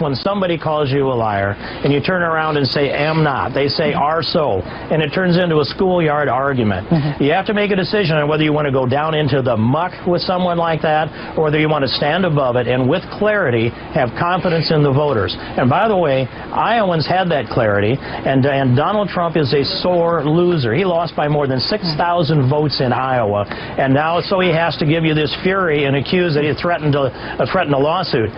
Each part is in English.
when somebody calls you a liar and you turn around and say, am not, they say, are so, and it turns into a schoolyard argument. You have to make a decision on whether you want to go down into the muck with someone like that or whether you want to stand above it and with clarity have confidence in the voters. And by the way, Iowans had that clarity, and Donald Trump is a sore loser. He lost by more than 6,000 votes in Iowa, and now so he has to give you this fury and accuse that he threatened a lawsuit.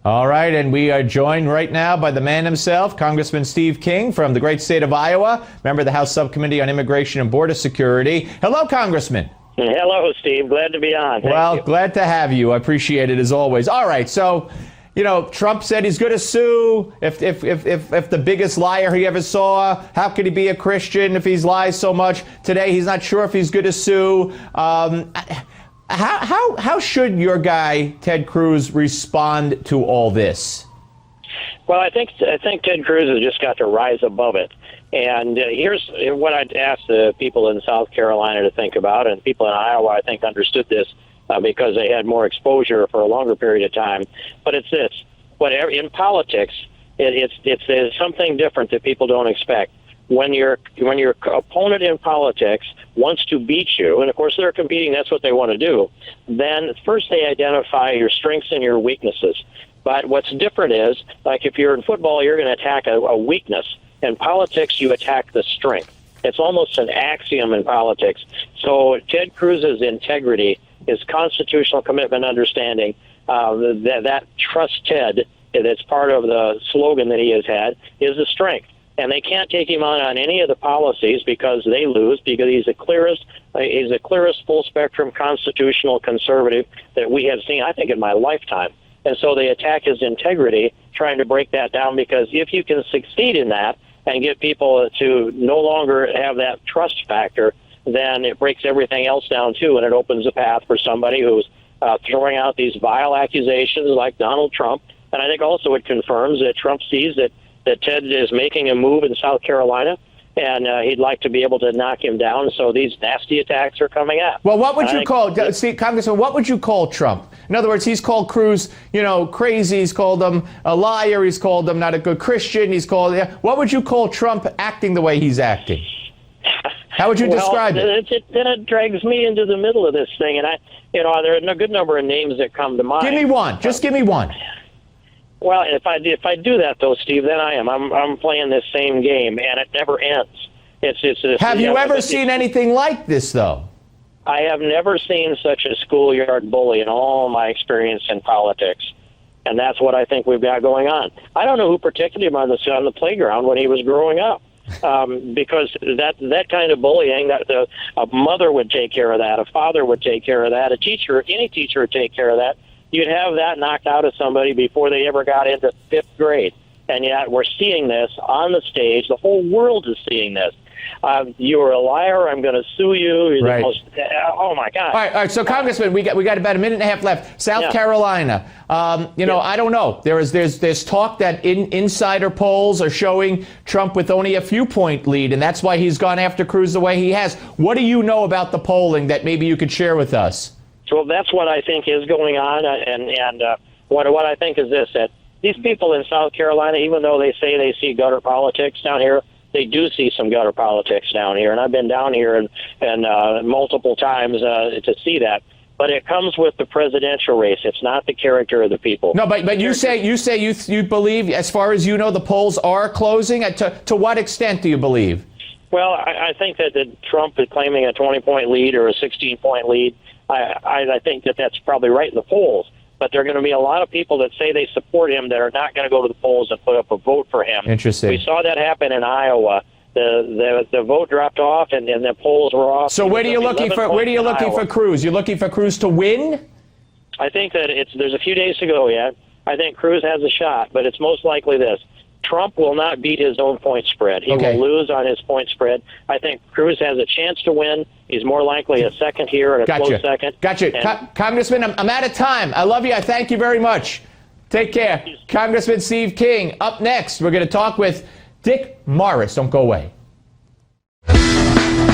All right, and we are joined right now by the man himself, Congressman Steve King from the great state of Iowa, member of the House Subcommittee on Immigration and Border Security. Hello, Congressman. Hello, Steve. Glad to be on. Well, glad to have you. I appreciate it as always. All right, so, you know, Trump said he's going to sue if the biggest liar he ever saw. How could he be a Christian if he's lies so much? Today, he's not sure if he's going to sue. How should your guy, Ted Cruz, respond to all this? Well, I think Ted Cruz has just got to rise above it. And here's what I'd ask the people in South Carolina to think about, and people in Iowa, I think, understood this because they had more exposure for a longer period of time. But it's this: whatever in politics, it's something different that people don't expect. When your opponent in politics wants to beat you, and of course they're competing, that's what they want to do, then first they identify your strengths and your weaknesses. But what's different is, like if you're in football, you're going to attack a weakness. In politics, you attack the strength. It's almost an axiom in politics. So Ted Cruz's integrity, his constitutional commitment understanding, that trust Ted, that's part of the slogan that he has had, is a strength. And they can't take him on any of the policies because they lose, because he's the clearest full spectrum constitutional conservative that we have seen, I think, in my lifetime. And so they attack his integrity, trying to break that down, because if you can succeed in that and get people to no longer have that trust factor, then it breaks everything else down too, and it opens a path for somebody who's throwing out these vile accusations like Donald Trump. And I think also it confirms that Trump sees that Ted is making a move in South Carolina, and he'd like to be able to knock him down. So these nasty attacks are coming up. Well, what would you call, Congressman, what would you call Trump? In other words, he's called Cruz, crazy. He's called him a liar. He's called him not a good Christian. What would you call Trump acting the way he's acting? How would you describe it? Then it drags me into the middle of this thing, and there are a good number of names that come to mind. Give me one. Just give me one. Well, if I do that though, Steve, then I'm playing this same game, and it never ends. Have you ever seen anything like this though? I have never seen such a schoolyard bully in all my experience in politics, and that's what I think we've got going on. I don't know who protected him on the playground when he was growing up, because that kind of bullying, a mother would take care of that, a father would take care of that, any teacher would take care of that. You'd have that knocked out of somebody before they ever got into 5th grade. And yet we're seeing this on the stage. The whole world is seeing this. You are a liar. I'm going to sue you. Right. Oh, my God. All right. So, Congressman, we got about a minute and a half left. South Carolina. I don't know. There's talk that insider polls are showing Trump with only a few-point lead, and that's why he's gone after Cruz the way he has. What do you know about the polling that maybe you could share with us? So that's what I think is going on, and what I think is this, that these people in South Carolina, even though they say they see gutter politics down here, they do see some gutter politics down here, and I've been down here and multiple times to see that. But it comes with the presidential race. It's not the character of the people. No, but you say you believe, as far as you know, the polls are closing. To what extent do you believe? Well, I think that Trump is claiming a 20-point lead or a 16-point lead. I think that's probably right in the polls, but there are going to be a lot of people that say they support him that are not going to go to the polls and put up a vote for him. Interesting. We saw that happen in Iowa. The vote dropped off, and the polls were off. So where are you looking for Cruz? You're looking for Cruz to win? I think that there's a few days to go yet. I think Cruz has a shot, but it's most likely this. Trump will not beat his own point spread. He will lose on his point spread. I think Cruz has a chance to win. He's more likely a second here and a close second. Gotcha. Congressman, I'm out of time. I love you. I thank you very much. Take care. Congressman Steve King. Up next, we're going to talk with Dick Morris. Don't go away.